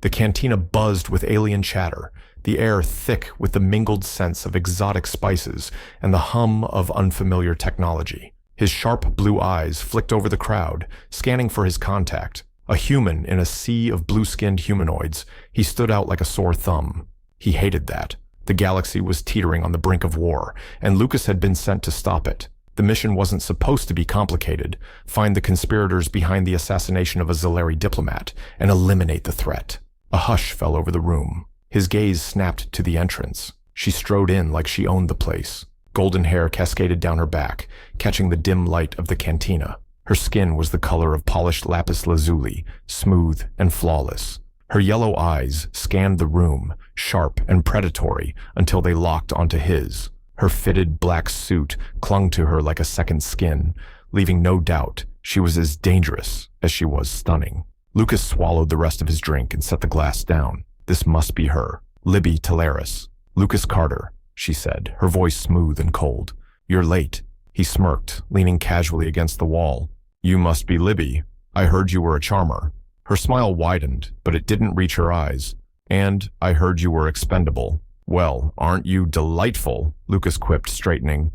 The cantina buzzed with alien chatter, the air thick with the mingled scents of exotic spices and the hum of unfamiliar technology. His sharp blue eyes flicked over the crowd, scanning for his contact. A human in a sea of blue-skinned humanoids, he stood out like a sore thumb. He hated that. The galaxy was teetering on the brink of war, and Lucas had been sent to stop it. The mission wasn't supposed to be complicated. Find the conspirators behind the assassination of a Xelari diplomat and eliminate the threat. A hush fell over the room. His gaze snapped to the entrance. She strode in like she owned the place. Golden hair cascaded down her back, catching the dim light of the cantina. Her skin was the color of polished lapis lazuli, smooth and flawless. Her yellow eyes scanned the room, sharp and predatory, until they locked onto his. Her fitted black suit clung to her like a second skin, leaving no doubt she was as dangerous as she was stunning. Lucas swallowed the rest of his drink and set the glass down. This must be her. Libby Talaris. Lucas Carter, she said, her voice smooth and cold. You're late. He smirked, leaning casually against the wall. You must be Libby. I heard you were a charmer. Her smile widened, but it didn't reach her eyes. And I heard you were expendable. Well, aren't you delightful? Lucas quipped, straightening.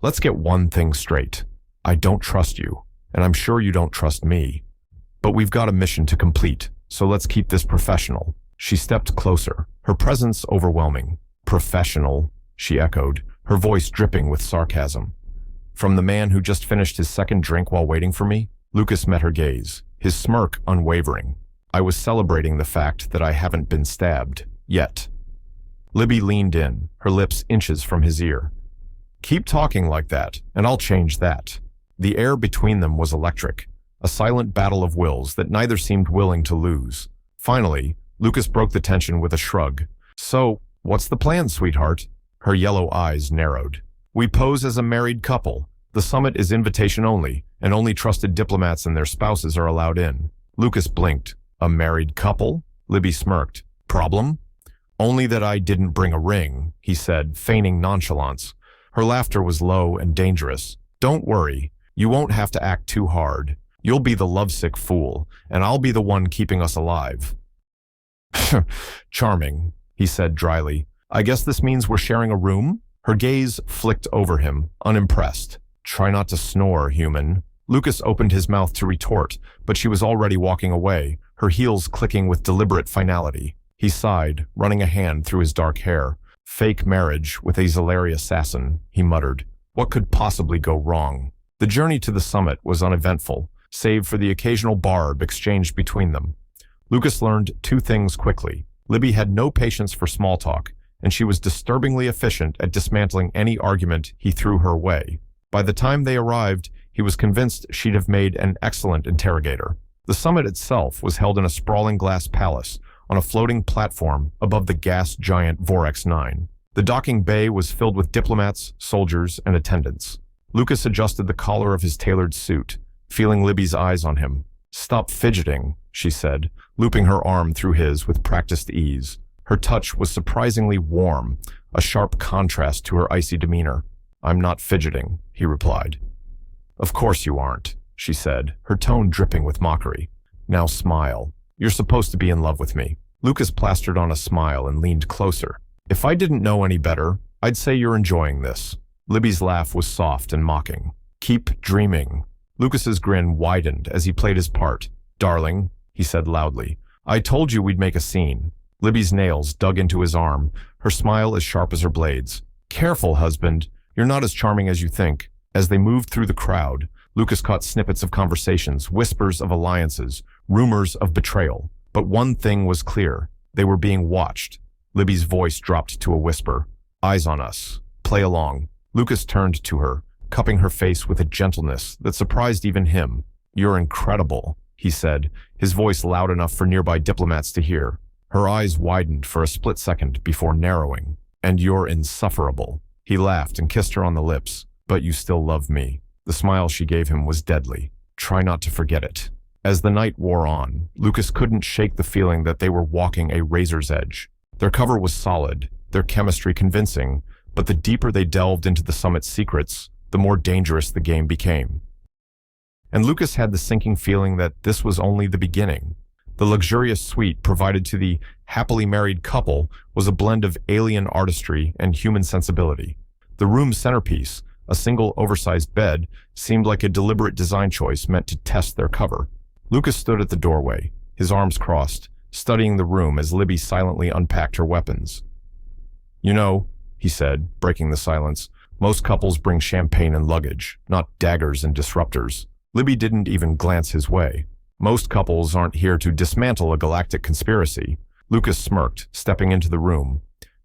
Let's get one thing straight. I don't trust you, and I'm sure you don't trust me. But we've got a mission to complete, so let's keep this professional. She stepped closer, her presence overwhelming. Professional, she echoed, her voice dripping with sarcasm. From the man who just finished his second drink while waiting for me? Lucas met her gaze, his smirk unwavering. I was celebrating the fact that I haven't been stabbed, yet. Libby leaned in, her lips inches from his ear. Keep talking like that, and I'll change that. The air between them was electric, a silent battle of wills that neither seemed willing to lose. Finally, Lucas broke the tension with a shrug. So, what's the plan, sweetheart? Her yellow eyes narrowed. We pose as a married couple. The summit is invitation only, and only trusted diplomats and their spouses are allowed in. Lucas blinked. A married couple? Libby smirked. Problem? Only that I didn't bring a ring, he said, feigning nonchalance. Her laughter was low and dangerous. Don't worry. You won't have to act too hard. You'll be the lovesick fool, and I'll be the one keeping us alive. Charming, he said dryly. I guess this means we're sharing a room? Her gaze flicked over him, unimpressed. Try not to snore, human. Lucas opened his mouth to retort, but she was already walking away, her heels clicking with deliberate finality. He sighed, running a hand through his dark hair. Fake marriage with a Xelari assassin, he muttered. What could possibly go wrong? The journey to the summit was uneventful, save for the occasional barb exchanged between them. Lucas learned two things quickly. Libby had no patience for small talk, and she was disturbingly efficient at dismantling any argument he threw her way. By the time they arrived, he was convinced she'd have made an excellent interrogator. The summit itself was held in a sprawling glass palace on a floating platform above the gas giant Vorex 9. The docking bay was filled with diplomats, soldiers, and attendants. Lucas adjusted the collar of his tailored suit, feeling Libby's eyes on him. Stop fidgeting, she said, looping her arm through his with practiced ease. Her touch was surprisingly warm, a sharp contrast to her icy demeanor. I'm not fidgeting, he replied. Of course you aren't, she said, her tone dripping with mockery. Now smile. You're supposed to be in love with me. Lucas plastered on a smile and leaned closer. If I didn't know any better, I'd say you're enjoying this. Libby's laugh was soft and mocking. Keep dreaming. Lucas's grin widened as he played his part. Darling, he said loudly, I told you we'd make a scene. Libby's nails dug into his arm, her smile as sharp as her blades. Careful, husband. You're not as charming as you think. As they moved through the crowd, Lucas caught snippets of conversations, whispers of alliances, rumors of betrayal. But one thing was clear. They were being watched. Libby's voice dropped to a whisper. Eyes on us. Play along. Lucas turned to her, cupping her face with a gentleness that surprised even him. You're incredible, he said, his voice loud enough for nearby diplomats to hear. Her eyes widened for a split second before narrowing. And you're insufferable. He laughed and kissed her on the lips. But you still love me. The smile she gave him was deadly. Try not to forget it. As the night wore on, Lucas couldn't shake the feeling that they were walking a razor's edge. Their cover was solid, their chemistry convincing, but the deeper they delved into the summit's secrets, the more dangerous the game became. And Lucas had the sinking feeling that this was only the beginning. The luxurious suite provided to the happily married couple was a blend of alien artistry and human sensibility. The room's centerpiece, a single oversized bed, seemed like a deliberate design choice meant to test their cover. Lucas stood at the doorway, his arms crossed, studying the room as Libby silently unpacked her weapons. "You know," he said, breaking the silence, "most couples bring champagne and luggage, not daggers and disruptors." Libby didn't even glance his way. "Most couples aren't here to dismantle a galactic conspiracy." Lucas smirked, stepping into the room.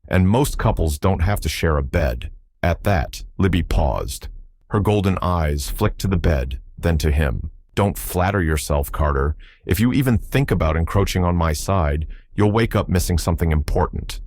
"And most couples don't have to share a bed." At that, Libby paused. Her golden eyes flicked to the bed, then to him. "Don't flatter yourself, Carter. If you even think about encroaching on my side, you'll wake up missing something important."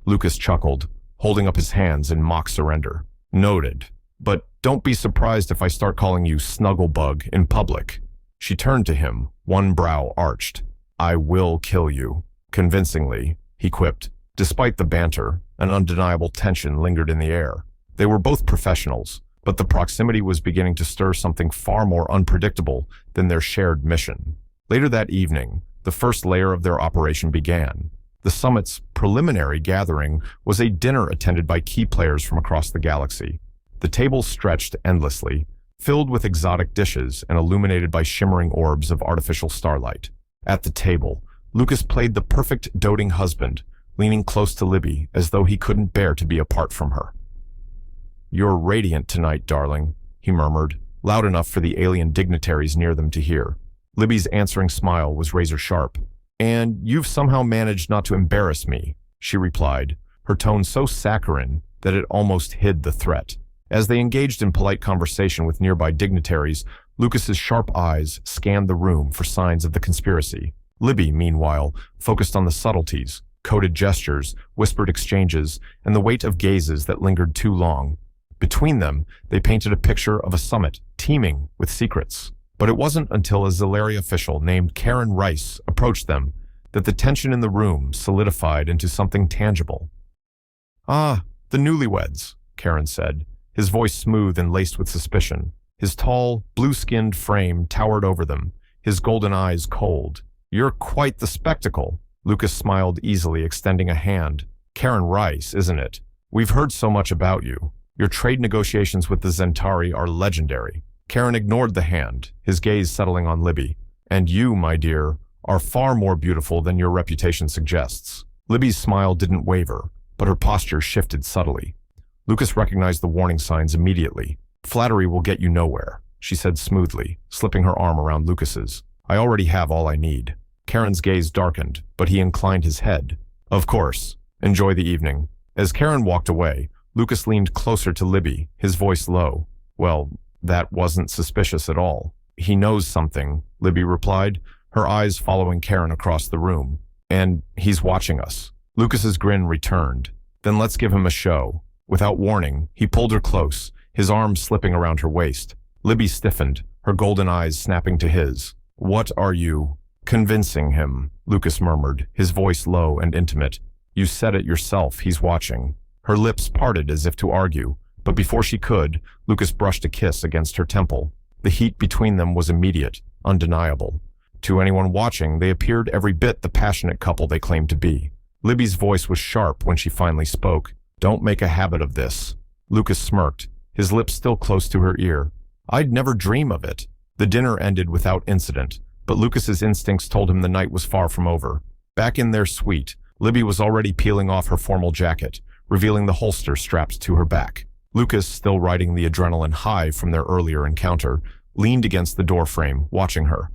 Lucas chuckled, holding up his hands in mock surrender. "Noted. But don't be surprised if I start calling you Snugglebug in public." She turned to him, one brow arched. "I will kill you." "Convincingly," he quipped. Despite the banter, an undeniable tension lingered in the air. They were both professionals, but the proximity was beginning to stir something far more unpredictable than their shared mission. Later that evening, the first layer of their operation began. The summit's preliminary gathering was a dinner attended by key players from across the galaxy. The table stretched endlessly, filled with exotic dishes and illuminated by shimmering orbs of artificial starlight. At the table, Lucas played the perfect doting husband, leaning close to Libby as though he couldn't bear to be apart from her. "You're radiant tonight, darling," he murmured, loud enough for the alien dignitaries near them to hear. Libby's answering smile was razor-sharp. "And you've somehow managed not to embarrass me," she replied, her tone so saccharine that it almost hid the threat. As they engaged in polite conversation with nearby dignitaries, Lucas's sharp eyes scanned the room for signs of the conspiracy. Libby, meanwhile, focused on the subtleties, coded gestures, whispered exchanges, and the weight of gazes that lingered too long. Between them, they painted a picture of a summit teeming with secrets. But it wasn't until a Xelari official named Karen Rice approached them that the tension in the room solidified into something tangible. "Ah, the newlyweds," Karen said, his voice smooth and laced with suspicion. His tall, blue-skinned frame towered over them, his golden eyes cold. "You're quite the spectacle." Lucas smiled easily, extending a hand. "Karen Rice, isn't it? We've heard so much about you. Your trade negotiations with the Zentari are legendary." Karen ignored the hand, his gaze settling on Libby. "And you, my dear, are far more beautiful than your reputation suggests." Libby's smile didn't waver, but her posture shifted subtly. Lucas recognized the warning signs immediately. "Flattery will get you nowhere," she said smoothly, slipping her arm around Lucas's. "I already have all I need." Karen's gaze darkened, but he inclined his head. "Of course. Enjoy the evening." As Karen walked away, Lucas leaned closer to Libby, his voice low. "Well, that wasn't suspicious at all." "He knows something," Libby replied, her eyes following Karen across the room. "And he's watching us." Lucas's grin returned. "Then let's give him a show." Without warning, he pulled her close, his arms slipping around her waist. Libby stiffened, her golden eyes snapping to his. "What are you?" "Convincing him," Lucas murmured, his voice low and intimate. "You said it yourself, he's watching." Her lips parted as if to argue, but before she could, Lucas brushed a kiss against her temple. The heat between them was immediate, undeniable. To anyone watching, they appeared every bit the passionate couple they claimed to be. Libby's voice was sharp when she finally spoke. "Don't make a habit of this." Lucas smirked, his lips still close to her ear. "I'd never dream of it." The dinner ended without incident, but Lucas's instincts told him the night was far from over. Back in their suite, Libby was already peeling off her formal jacket, revealing the holster strapped to her back. Lucas, still riding the adrenaline high from their earlier encounter, leaned against the doorframe, watching her.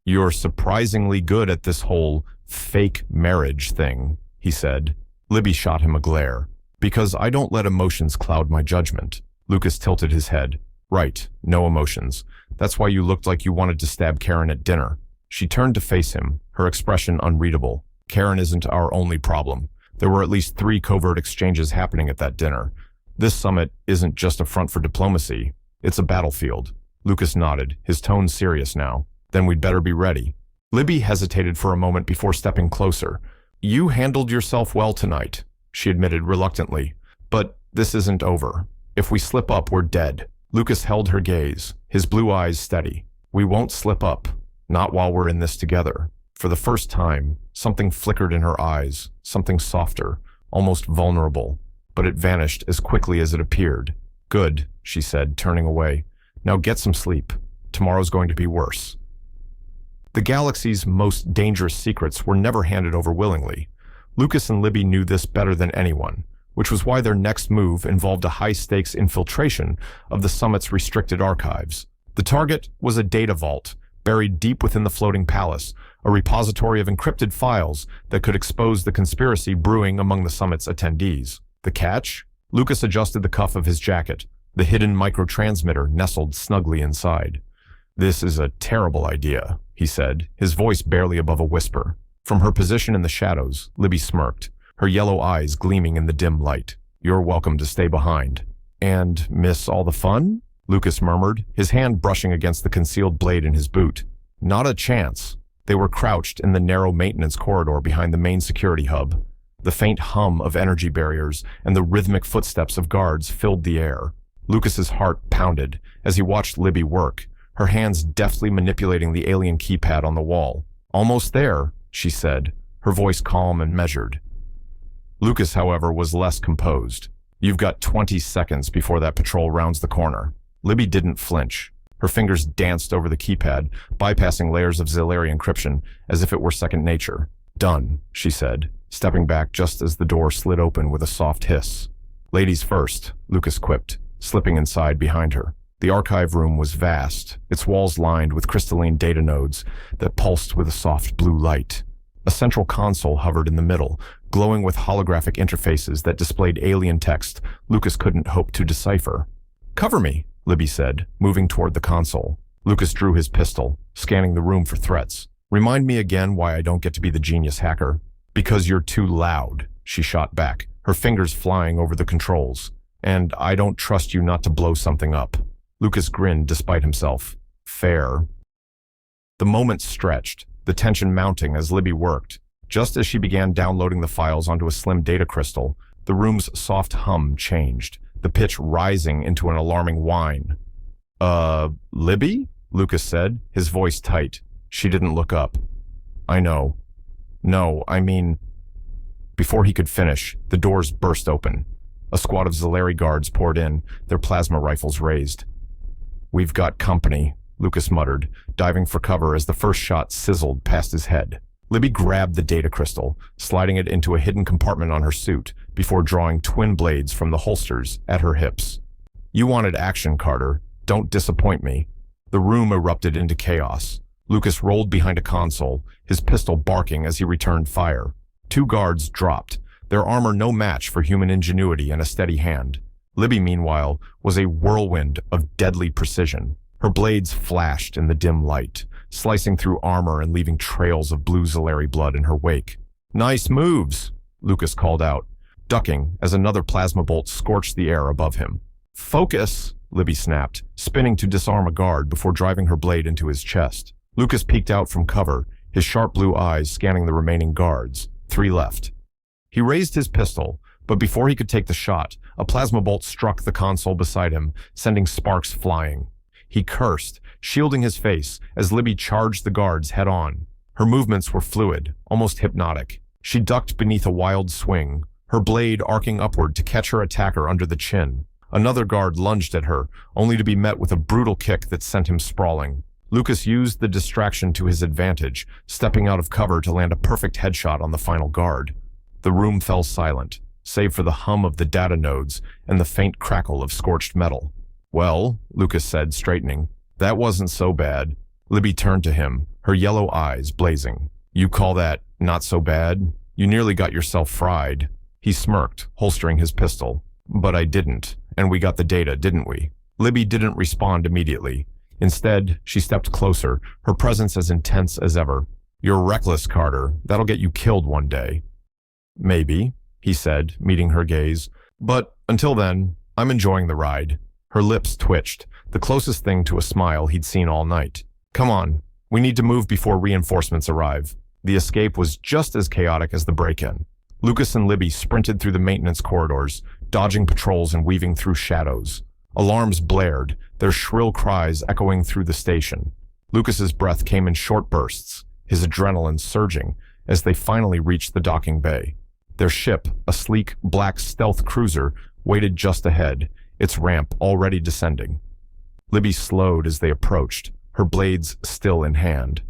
"You're surprisingly good at this whole fake marriage thing," he said. Libby shot him a glare. "Because I don't let emotions cloud my judgment." Lucas tilted his head. "Right, no emotions. That's why you looked like you wanted to stab Karen at dinner." She turned to face him, her expression unreadable. "Karen isn't our only problem. There were at least 3 covert exchanges happening at that dinner. This summit isn't just a front for diplomacy. It's a battlefield." Lucas nodded, his tone serious now. "Then we'd better be ready." Libby hesitated for a moment before stepping closer. "You handled yourself well tonight," she admitted reluctantly. "But this isn't over. If we slip up, we're dead." Lucas held her gaze, his blue eyes steady. "We won't slip up. Not while we're in this together." For the first time, something flickered in her eyes, something softer, almost vulnerable, but it vanished as quickly as it appeared. "Good," she said, turning away. "Now get some sleep. Tomorrow's going to be worse." The galaxy's most dangerous secrets were never handed over willingly. Lucas and Libby knew this better than anyone, which was why their next move involved a high-stakes infiltration of the summit's restricted archives. The target was a data vault, buried deep within the floating palace, a repository of encrypted files that could expose the conspiracy brewing among the summit's attendees. The catch? Lucas adjusted the cuff of his jacket. The hidden microtransmitter nestled snugly inside. "This is a terrible idea," he said, his voice barely above a whisper. From her position in the shadows, Libby smirked, her yellow eyes gleaming in the dim light. "You're welcome to stay behind." "And miss all the fun?" Lucas murmured, his hand brushing against the concealed blade in his boot. "Not a chance." They were crouched in the narrow maintenance corridor behind the main security hub. The faint hum of energy barriers and the rhythmic footsteps of guards filled the air. Lucas's heart pounded as he watched Libby work, her hands deftly manipulating the alien keypad on the wall. "Almost there," she said, her voice calm and measured. Lucas, however, was less composed. "You've got 20 seconds before that patrol rounds the corner." Libby didn't flinch. Her fingers danced over the keypad, bypassing layers of Xelari encryption as if it were second nature. "Done," she said, stepping back just as the door slid open with a soft hiss. "Ladies first," Lucas quipped, slipping inside behind her. The archive room was vast, its walls lined with crystalline data nodes that pulsed with a soft blue light. A central console hovered in the middle, glowing with holographic interfaces that displayed alien text Lucas couldn't hope to decipher. "Cover me," Libby said, moving toward the console. Lucas drew his pistol, scanning the room for threats. "Remind me again why I don't get to be the genius hacker." "Because you're too loud," she shot back, her fingers flying over the controls. "And I don't trust you not to blow something up." Lucas grinned despite himself. "Fair." The moment stretched, the tension mounting as Libby worked. Just as she began downloading the files onto a slim data crystal, the room's soft hum changed, the pitch rising into an alarming whine. Libby?" Lucas said, his voice tight. She didn't look up. "I know. No, I mean..." Before he could finish, the doors burst open. A squad of Xelari guards poured in, their plasma rifles raised. "We've got company," Lucas muttered, diving for cover as the first shot sizzled past his head. Libby grabbed the data crystal, sliding it into a hidden compartment on her suit, before drawing twin blades from the holsters at her hips. "You wanted action, Carter. Don't disappoint me." The room erupted into chaos. Lucas rolled behind a console, his pistol barking as he returned fire. Two guards dropped, their armor no match for human ingenuity and a steady hand. Libby, meanwhile, was a whirlwind of deadly precision. Her blades flashed in the dim light, slicing through armor and leaving trails of blue Xelari blood in her wake. "Nice moves," Lucas called out, ducking as another plasma bolt scorched the air above him. "Focus," Libby snapped, spinning to disarm a guard before driving her blade into his chest. Lucas peeked out from cover, his sharp blue eyes scanning the remaining guards. 3 left. He raised his pistol, but before he could take the shot, a plasma bolt struck the console beside him, sending sparks flying. He cursed, shielding his face as Libby charged the guards head-on. Her movements were fluid, almost hypnotic. She ducked beneath a wild swing, her blade arcing upward to catch her attacker under the chin. Another guard lunged at her, only to be met with a brutal kick that sent him sprawling. Lucas used the distraction to his advantage, stepping out of cover to land a perfect headshot on the final guard. The room fell silent, save for the hum of the data nodes and the faint crackle of scorched metal. "Well," Lucas said, straightening, "that wasn't so bad." Libby turned to him, her yellow eyes blazing. "You call that not so bad? You nearly got yourself fried." He smirked, holstering his pistol. "But I didn't, and we got the data, didn't we?" Libby didn't respond immediately. Instead, she stepped closer, her presence as intense as ever. "You're reckless, Carter. That'll get you killed one day." "Maybe," he said, meeting her gaze. "But until then, I'm enjoying the ride." Her lips twitched, the closest thing to a smile he'd seen all night. "Come on, we need to move before reinforcements arrive." The escape was just as chaotic as the break-in. Lucas and Libby sprinted through the maintenance corridors, dodging patrols and weaving through shadows. Alarms blared, their shrill cries echoing through the station. Lucas's breath came in short bursts, his adrenaline surging as they finally reached the docking bay. Their ship, a sleek, black stealth cruiser, waited just ahead, its ramp already descending. Libby slowed as they approached, her blades still in hand.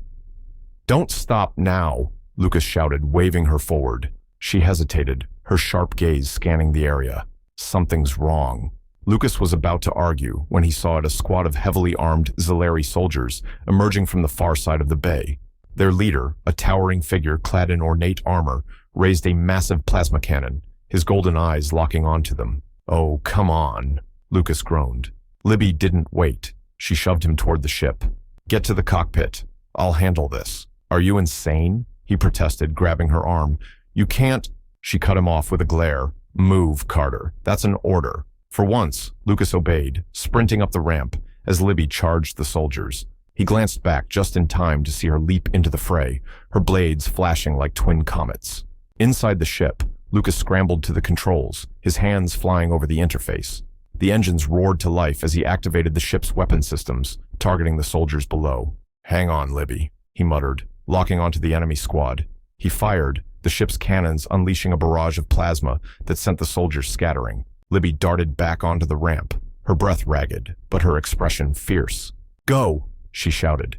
"Don't stop now," Lucas shouted, waving her forward. She hesitated, her sharp gaze scanning the area. Something's wrong. Lucas was about to argue when he saw a squad of heavily armed Xelari soldiers emerging from the far side of the bay. Their leader, a towering figure clad in ornate armor, raised a massive plasma cannon, his golden eyes locking onto them. "Oh, come on," Lucas groaned. Libby didn't wait. She shoved him toward the ship. "Get to the cockpit. I'll handle this." "Are you insane?" he protested, grabbing her arm. "You can't—" She cut him off with a glare. "Move, Carter. That's an order." For once, Lucas obeyed, sprinting up the ramp as Libby charged the soldiers. He glanced back just in time to see her leap into the fray, her blades flashing like twin comets. Inside the ship, Lucas scrambled to the controls, his hands flying over the interface. The engines roared to life as he activated the ship's weapon systems, targeting the soldiers below. "Hang on, Libby," he muttered, locking onto the enemy squad. He fired, the ship's cannons unleashing a barrage of plasma that sent the soldiers scattering. Libby darted back onto the ramp, her breath ragged, but her expression fierce. "Go!" she shouted.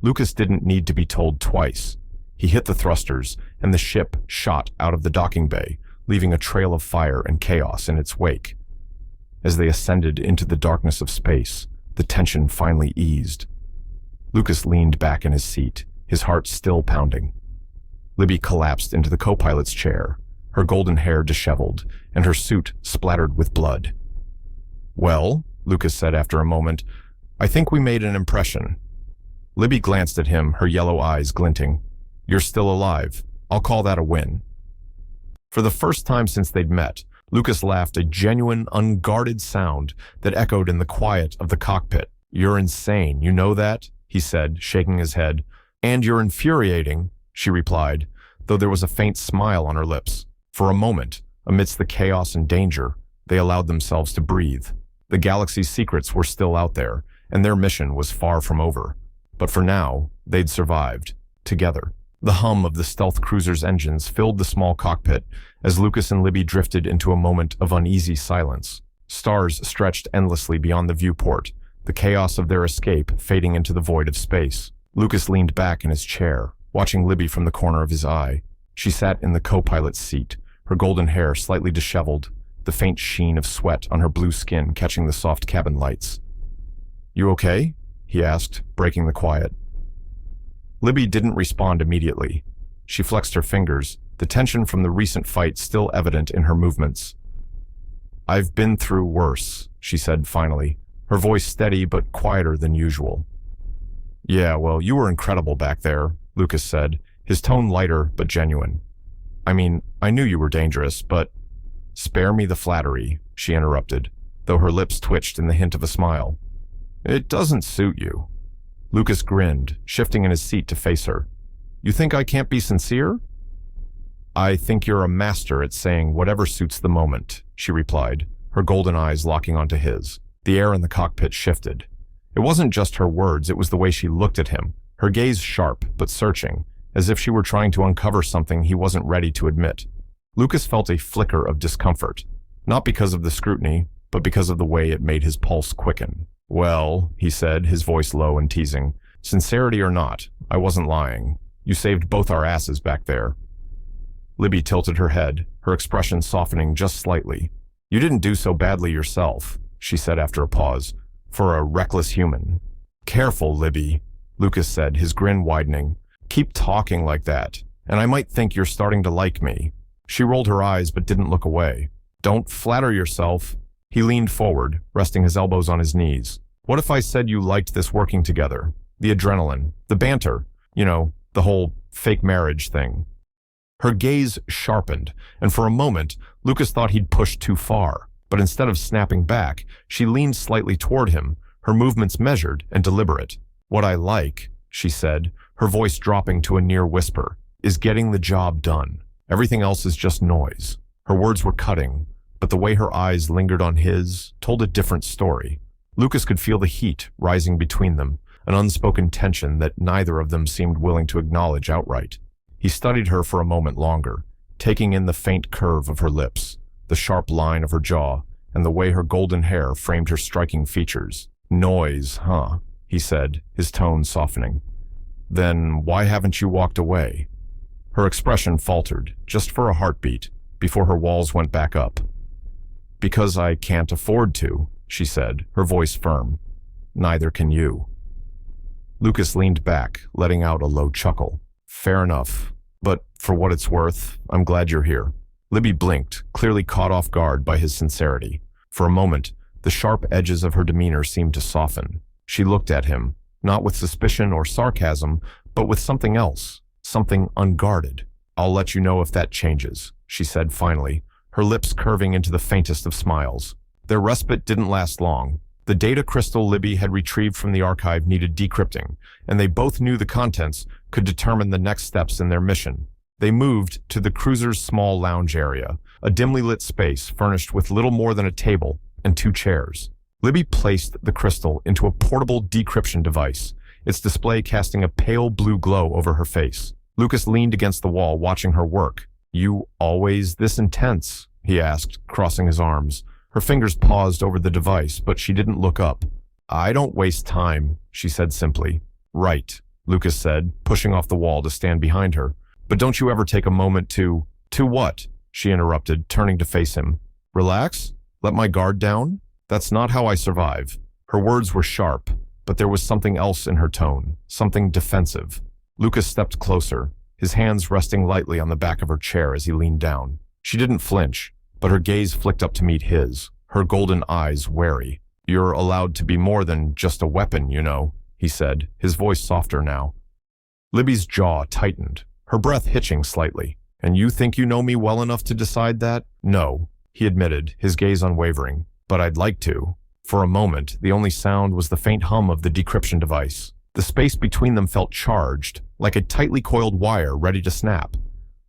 Lucas didn't need to be told twice. He hit the thrusters, and the ship shot out of the docking bay, leaving a trail of fire and chaos in its wake. As they ascended into the darkness of space, the tension finally eased. Lucas leaned back in his seat, his heart still pounding. Libby collapsed into the co-pilot's chair, her golden hair disheveled, and her suit splattered with blood. "Well," Lucas said after a moment, "I think we made an impression." Libby glanced at him, her yellow eyes glinting. "You're still alive. I'll call that a win." For the first time since they'd met, Lucas laughed, a genuine, unguarded sound that echoed in the quiet of the cockpit. "You're insane, you know that?" he said, shaking his head. "And you're infuriating," she replied, though there was a faint smile on her lips. For a moment, amidst the chaos and danger, they allowed themselves to breathe. The galaxy's secrets were still out there, and their mission was far from over. But for now, they'd survived, together. The hum of the stealth cruiser's engines filled the small cockpit as Lucas and Libby drifted into a moment of uneasy silence. Stars stretched endlessly beyond the viewport, the chaos of their escape fading into the void of space. Lucas leaned back in his chair, watching Libby from the corner of his eye. She sat in the co-pilot's seat, her golden hair slightly disheveled, the faint sheen of sweat on her blue skin catching the soft cabin lights. "You okay?" he asked, breaking the quiet. Libby didn't respond immediately. She flexed her fingers, the tension from the recent fight still evident in her movements. "I've been through worse," she said finally, her voice steady but quieter than usual. "Yeah, well, you were incredible back there," Lucas said, his tone lighter but genuine. "I mean, I knew you were dangerous, but—" "Spare me the flattery," she interrupted, though her lips twitched in the hint of a smile. "It doesn't suit you." Lucas grinned, shifting in his seat to face her. "You think I can't be sincere?" "I think you're a master at saying whatever suits the moment," she replied, her golden eyes locking onto his. The air in the cockpit shifted. It wasn't just her words, it was the way she looked at him, her gaze sharp but searching, as if she were trying to uncover something he wasn't ready to admit. Lucas felt a flicker of discomfort, not because of the scrutiny, but because of the way it made his pulse quicken. "Well," he said, his voice low and teasing, "sincerity or not, I wasn't lying. You saved both our asses back there." Libby tilted her head, her expression softening just slightly. "You didn't do so badly yourself," she said after a pause, "for a reckless human." "Careful, Libby," Lucas said, his grin widening. "Keep talking like that, and I might think you're starting to like me." She rolled her eyes but didn't look away. "Don't flatter yourself." He leaned forward, resting his elbows on his knees. "What if I said you liked this working together? The adrenaline, the banter, you know, the whole fake marriage thing." Her gaze sharpened, and for a moment, Lucas thought he'd pushed too far. But instead of snapping back, she leaned slightly toward him, her movements measured and deliberate. "What I like," she said, her voice dropping to a near whisper, "is getting the job done. Everything else is just noise." Her words were cutting, but the way her eyes lingered on his told a different story. Lucas could feel the heat rising between them, an unspoken tension that neither of them seemed willing to acknowledge outright. He studied her for a moment longer, taking in the faint curve of her lips, the sharp line of her jaw, and the way her golden hair framed her striking features. "Noise, huh?" he said, his tone softening. "Then why haven't you walked away?" Her expression faltered, just for a heartbeat, before her walls went back up. "Because I can't afford to," she said, her voice firm. "Neither can you." Lucas leaned back, letting out a low chuckle. "Fair enough. But for what it's worth, I'm glad you're here." Libby blinked, clearly caught off guard by his sincerity. For a moment, the sharp edges of her demeanor seemed to soften. She looked at him, not with suspicion or sarcasm, but with something else, something unguarded. "I'll let you know if that changes," she said finally, her lips curving into the faintest of smiles. Their respite didn't last long. The data crystal Libby had retrieved from the archive needed decrypting, and they both knew the contents could determine the next steps in their mission. They moved to the cruiser's small lounge area, a dimly lit space furnished with little more than a table and 2 chairs. Libby placed the crystal into a portable decryption device, its display casting a pale blue glow over her face. Lucas leaned against the wall, watching her work. "You always this intense?" he asked, crossing his arms. Her fingers paused over the device, but she didn't look up. "I don't waste time," she said simply. "Right," Lucas said, pushing off the wall to stand behind her. "But don't you ever take a moment to—" "To what?" she interrupted, turning to face him. "Relax? Let my guard down? That's not how I survive." Her words were sharp, but there was something else in her tone, something defensive. Lucas stepped closer, his hands resting lightly on the back of her chair as he leaned down. She didn't flinch, but her gaze flicked up to meet his, her golden eyes wary. "You're allowed to be more than just a weapon, you know," he said, his voice softer now. Libby's jaw tightened, her breath hitching slightly. "And you think you know me well enough to decide that?" "No," he admitted, his gaze unwavering. "But I'd like to." For a moment, the only sound was the faint hum of the decryption device. The space between them felt charged, like a tightly coiled wire ready to snap.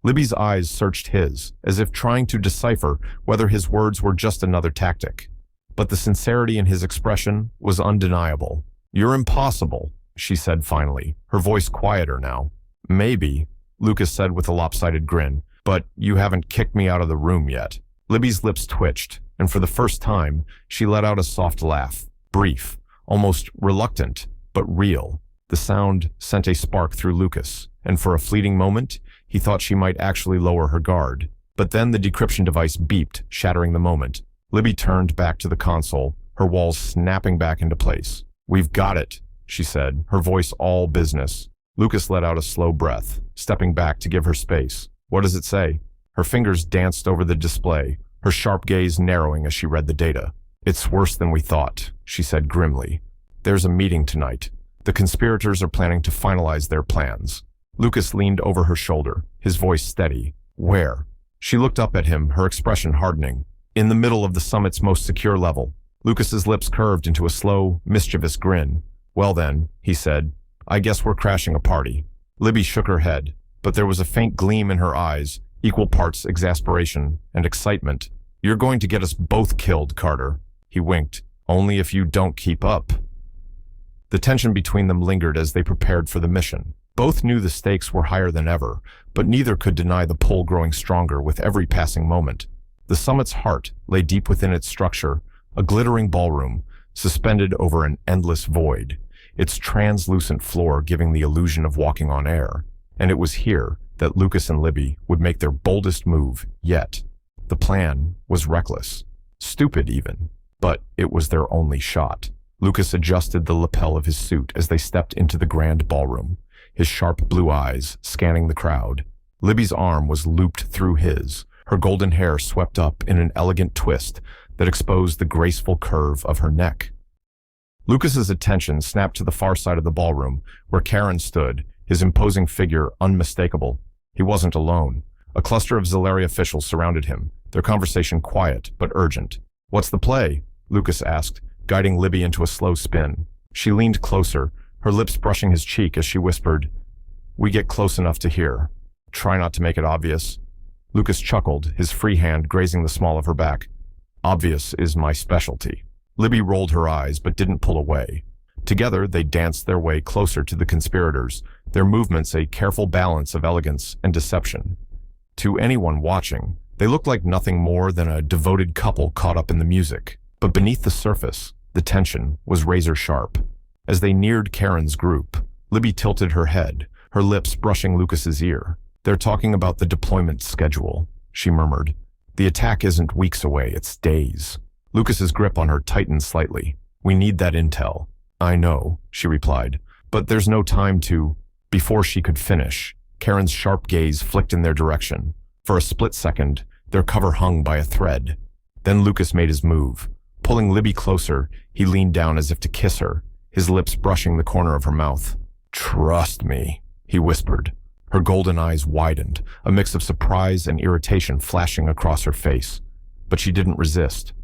Libby's eyes searched his, as if trying to decipher whether his words were just another tactic. But the sincerity in his expression was undeniable. "You're impossible," she said finally, her voice quieter now. "Maybe," Lucas said with a lopsided grin, "but you haven't kicked me out of the room yet." Libby's lips twitched, and for the first time, she let out a soft laugh, brief, almost reluctant, but real. The sound sent a spark through Lucas, and for a fleeting moment, he thought she might actually lower her guard. But then the decryption device beeped, shattering the moment. Libby turned back to the console, her walls snapping back into place. "We've got it," she said, her voice all business. Lucas let out a slow breath, stepping back to give her space. "What does it say?" Her fingers danced over the display, her sharp gaze narrowing as she read the data. "It's worse than we thought," she said grimly. "There's a meeting tonight. The conspirators are planning to finalize their plans." Lucas leaned over her shoulder, his voice steady. "Where?" She looked up at him, her expression hardening. "In the middle of the summit's most secure level." Lucas's lips curved into a slow, mischievous grin. "Well then," he said, "I guess we're crashing a party." Libby shook her head, but there was a faint gleam in her eyes, equal parts exasperation and excitement. "You're going to get us both killed, Carter." He winked. "Only if you don't keep up." The tension between them lingered as they prepared for the mission. Both knew the stakes were higher than ever, but neither could deny the pull growing stronger with every passing moment. The summit's heart lay deep within its structure, a glittering ballroom, suspended over an endless void, its translucent floor giving the illusion of walking on air. And it was here that Lucas and Libby would make their boldest move yet. The plan was reckless, stupid even, but it was their only shot. Lucas adjusted the lapel of his suit as they stepped into the grand ballroom, his sharp blue eyes scanning the crowd. Libby's arm was looped through his, her golden hair swept up in an elegant twist that exposed the graceful curve of her neck. Lucas's attention snapped to the far side of the ballroom, where Karen stood, his imposing figure unmistakable. He wasn't alone. A cluster of Xelari officials surrounded him, their conversation quiet but urgent. "What's the play?" Lucas asked, guiding Libby into a slow spin. She leaned closer, her lips brushing his cheek as she whispered, "We get close enough to hear. Try not to make it obvious." Lucas chuckled, his free hand grazing the small of her back. "Obvious is my specialty." Libby rolled her eyes but didn't pull away. Together, they danced their way closer to the conspirators, their movements a careful balance of elegance and deception. To anyone watching, they looked like nothing more than a devoted couple caught up in the music. But beneath the surface, the tension was razor sharp. As they neared Karen's group, Libby tilted her head, her lips brushing Lucas's ear. "They're talking about the deployment schedule," she murmured. "The attack isn't weeks away, it's days." Lucas's grip on her tightened slightly. "We need that intel." "I know," she replied, "but there's no time to—" Before she could finish, Karen's sharp gaze flicked in their direction. For a split second, their cover hung by a thread. Then Lucas made his move. Pulling Libby closer, he leaned down as if to kiss her, his lips brushing the corner of her mouth. "Trust me," he whispered. Her golden eyes widened, a mix of surprise and irritation flashing across her face. But she didn't resist.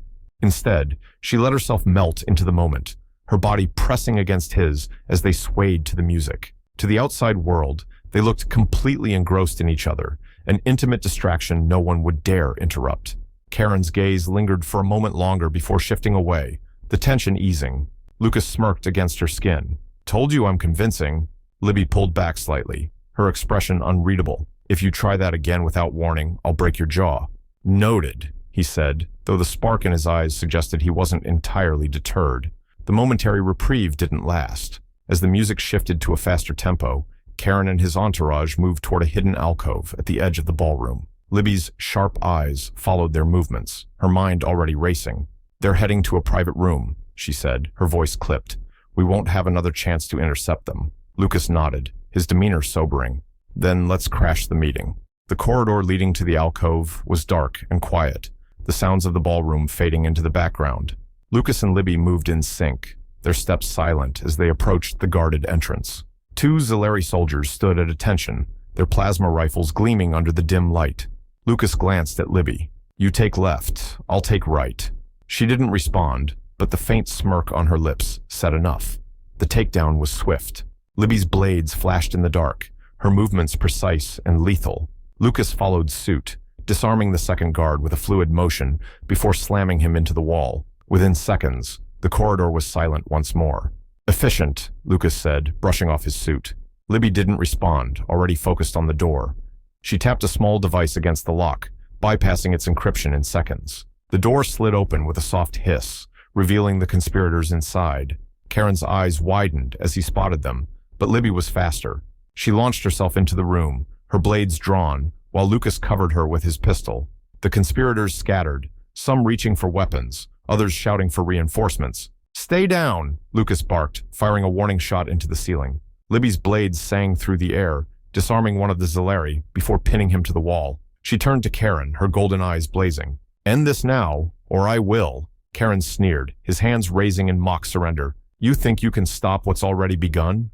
Instead, she let herself melt into the moment, her body pressing against his as they swayed to the music. To the outside world, they looked completely engrossed in each other, an intimate distraction no one would dare interrupt. Karen's gaze lingered for a moment longer before shifting away, the tension easing. Lucas smirked against her skin. "Told you I'm convincing." Libby pulled back slightly, her expression unreadable. "If you try that again without warning, I'll break your jaw." "Noted," he said, though the spark in his eyes suggested he wasn't entirely deterred. The momentary reprieve didn't last. As the music shifted to a faster tempo, Karen and his entourage moved toward a hidden alcove at the edge of the ballroom. Libby's sharp eyes followed their movements, her mind already racing. "They're heading to a private room," she said, her voice clipped. "We won't have another chance to intercept them." Lucas nodded, his demeanor sobering. "Then let's crash the meeting." The corridor leading to the alcove was dark and quiet, the sounds of the ballroom fading into the background. Lucas and Libby moved in sync, their steps silent as they approached the guarded entrance. Two Xelari soldiers stood at attention, their plasma rifles gleaming under the dim light. Lucas glanced at Libby. "You take left, I'll take right." She didn't respond, but the faint smirk on her lips said enough. The takedown was swift. Libby's blades flashed in the dark, her movements precise and lethal. Lucas followed suit, disarming the second guard with a fluid motion before slamming him into the wall. Within seconds, the corridor was silent once more. "Efficient," Lucas said, brushing off his suit. Libby didn't respond, already focused on the door. She tapped a small device against the lock, bypassing its encryption in seconds. The door slid open with a soft hiss, revealing the conspirators inside. Karen's eyes widened as he spotted them, but Libby was faster. She launched herself into the room, her blades drawn, while Lucas covered her with his pistol. The conspirators scattered, some reaching for weapons, others shouting for reinforcements. "Stay down!" Lucas barked, firing a warning shot into the ceiling. Libby's blades sang through the air, disarming one of the Xelari before pinning him to the wall. She turned to Karen, her golden eyes blazing. "End this now, or I will." Karen sneered, his hands raising in mock surrender. "You think you can stop what's already begun?"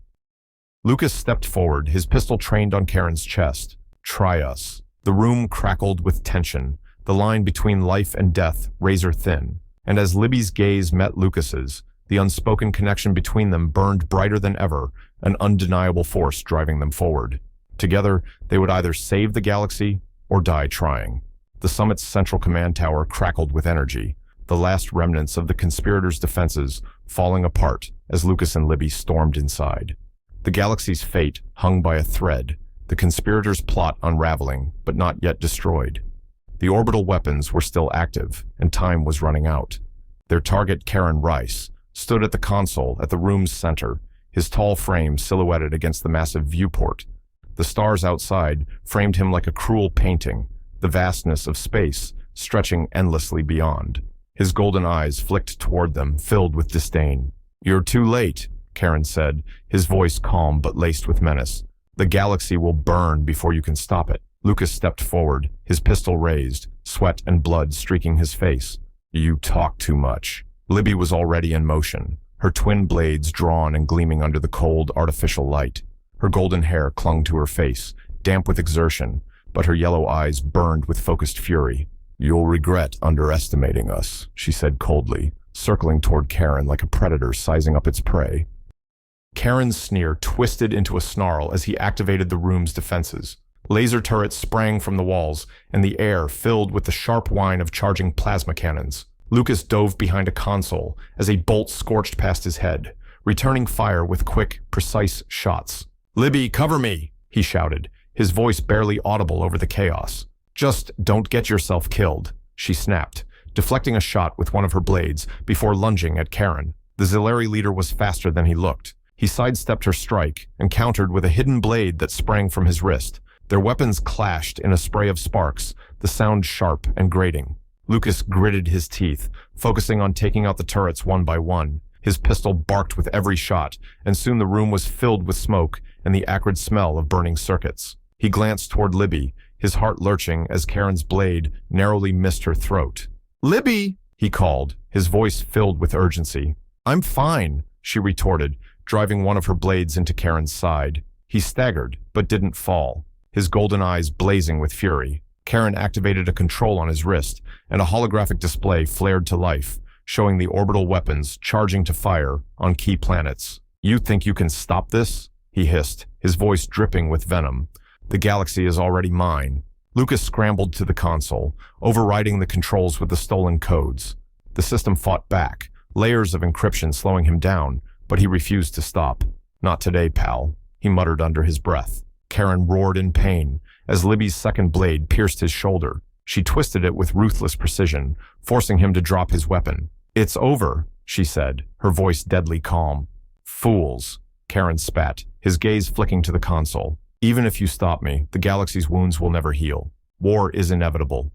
Lucas stepped forward, his pistol trained on Karen's chest. "Try us." The room crackled with tension, the line between life and death razor thin. And as Libby's gaze met Lucas's, the unspoken connection between them burned brighter than ever, an undeniable force driving them forward. Together, they would either save the galaxy or die trying. The summit's central command tower crackled with energy, the last remnants of the conspirators' defenses falling apart as Lucas and Libby stormed inside. The galaxy's fate hung by a thread, the conspirators' plot unraveling, but not yet destroyed. The orbital weapons were still active, and time was running out. Their target, Karen Rice, stood at the console at the room's center, his tall frame silhouetted against the massive viewport. The stars outside framed him like a cruel painting, the vastness of space stretching endlessly beyond. His golden eyes flicked toward them, filled with disdain. "You're too late," Karen said, his voice calm but laced with menace. "The galaxy will burn before you can stop it." Lucas stepped forward, his pistol raised, sweat and blood streaking his face. "You talk too much." Libby was already in motion, her twin blades drawn and gleaming under the cold, artificial light. Her golden hair clung to her face, damp with exertion, but her yellow eyes burned with focused fury. "You'll regret underestimating us," she said coldly, circling toward Karen like a predator sizing up its prey. Karen's sneer twisted into a snarl as he activated the room's defenses. Laser turrets sprang from the walls, and the air filled with the sharp whine of charging plasma cannons. Lucas dove behind a console as a bolt scorched past his head, returning fire with quick, precise shots. "Libby, cover me!" he shouted, his voice barely audible over the chaos. "Just don't get yourself killed," she snapped, deflecting a shot with one of her blades before lunging at Karen. The Xelari leader was faster than he looked. He sidestepped her strike and countered with a hidden blade that sprang from his wrist. Their weapons clashed in a spray of sparks, the sound sharp and grating. Lucas gritted his teeth, focusing on taking out the turrets one by one. His pistol barked with every shot, and soon the room was filled with smoke and the acrid smell of burning circuits. He glanced toward Libby, his heart lurching as Karen's blade narrowly missed her throat. "Libby!" he called, his voice filled with urgency. "I'm fine," she retorted, driving one of her blades into Karen's side. He staggered, but didn't fall, his golden eyes blazing with fury. Karen activated a control on his wrist, and a holographic display flared to life, showing the orbital weapons charging to fire on key planets. "You think you can stop this?" he hissed, his voice dripping with venom. "The galaxy is already mine." Lucas scrambled to the console, overriding the controls with the stolen codes. The system fought back, layers of encryption slowing him down, but he refused to stop. "Not today, pal," he muttered under his breath. Karen roared in pain as Libby's second blade pierced his shoulder. She twisted it with ruthless precision, forcing him to drop his weapon. "It's over," she said, her voice deadly calm. "Fools," Karen spat, his gaze flicking to the console. "Even if you stop me, the galaxy's wounds will never heal. War is inevitable."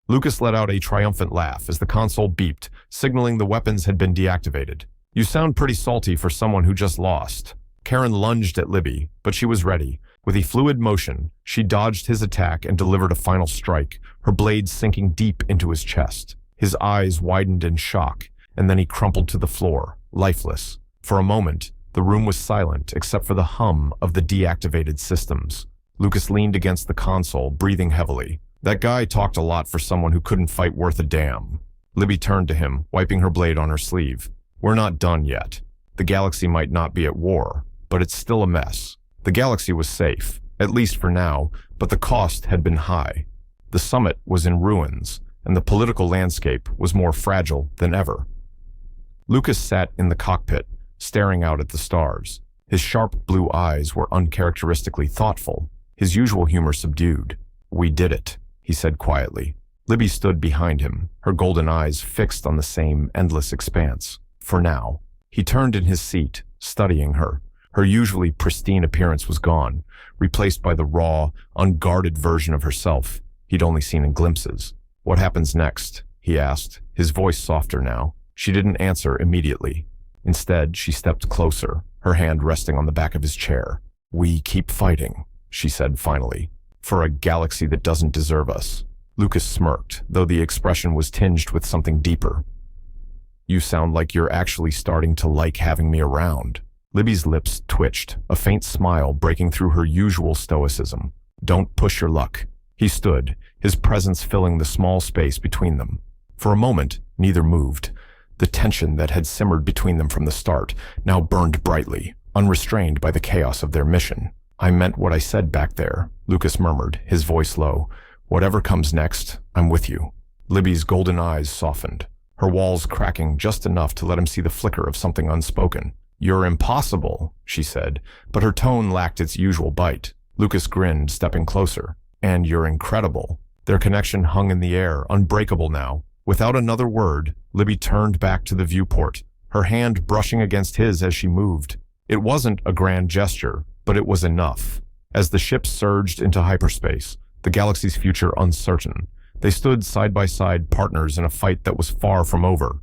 Lucas let out a triumphant laugh as the console beeped, signaling the weapons had been deactivated. "You sound pretty salty for someone who just lost." Karen lunged at Libby, but she was ready. With a fluid motion, she dodged his attack and delivered a final strike, her blade sinking deep into his chest. His eyes widened in shock, and then he crumpled to the floor, lifeless. For a moment, the room was silent except for the hum of the deactivated systems. Lucas leaned against the console, breathing heavily. That guy talked a lot for someone who couldn't fight worth a damn. Libby turned to him, wiping her blade on her sleeve. "We're not done yet. The galaxy might not be at war, but it's still a mess." The galaxy was safe, at least for now, but the cost had been high. The summit was in ruins, and the political landscape was more fragile than ever. Lucas sat in the cockpit, staring out at the stars. His sharp blue eyes were uncharacteristically thoughtful, his usual humor subdued. "We did it," he said quietly. Libby stood behind him, her golden eyes fixed on the same endless expanse. For now. He turned in his seat, studying her. Her usually pristine appearance was gone, replaced by the raw, unguarded version of herself he'd only seen in glimpses. "What happens next?" he asked, his voice softer now. She didn't answer immediately. Instead, she stepped closer, her hand resting on the back of his chair. "We keep fighting," she said finally, "for a galaxy that doesn't deserve us." Lucas smirked, though the expression was tinged with something deeper. "You sound like you're actually starting to like having me around." Libby's lips twitched, a faint smile breaking through her usual stoicism. "Don't push your luck." He stood, his presence filling the small space between them. For a moment, neither moved. The tension that had simmered between them from the start now burned brightly, unrestrained by the chaos of their mission. "I meant what I said back there," Lucas murmured, his voice low. "Whatever comes next, I'm with you." Libby's golden eyes softened, her walls cracking just enough to let him see the flicker of something unspoken. "You're impossible," she said, but her tone lacked its usual bite. Lucas grinned, stepping closer. "And you're incredible." Their connection hung in the air, unbreakable now. Without another word, Libby turned back to the viewport, her hand brushing against his as she moved. It wasn't a grand gesture, but it was enough. As the ship surged into hyperspace, the galaxy's future uncertain, they stood side by side, partners in a fight that was far from over.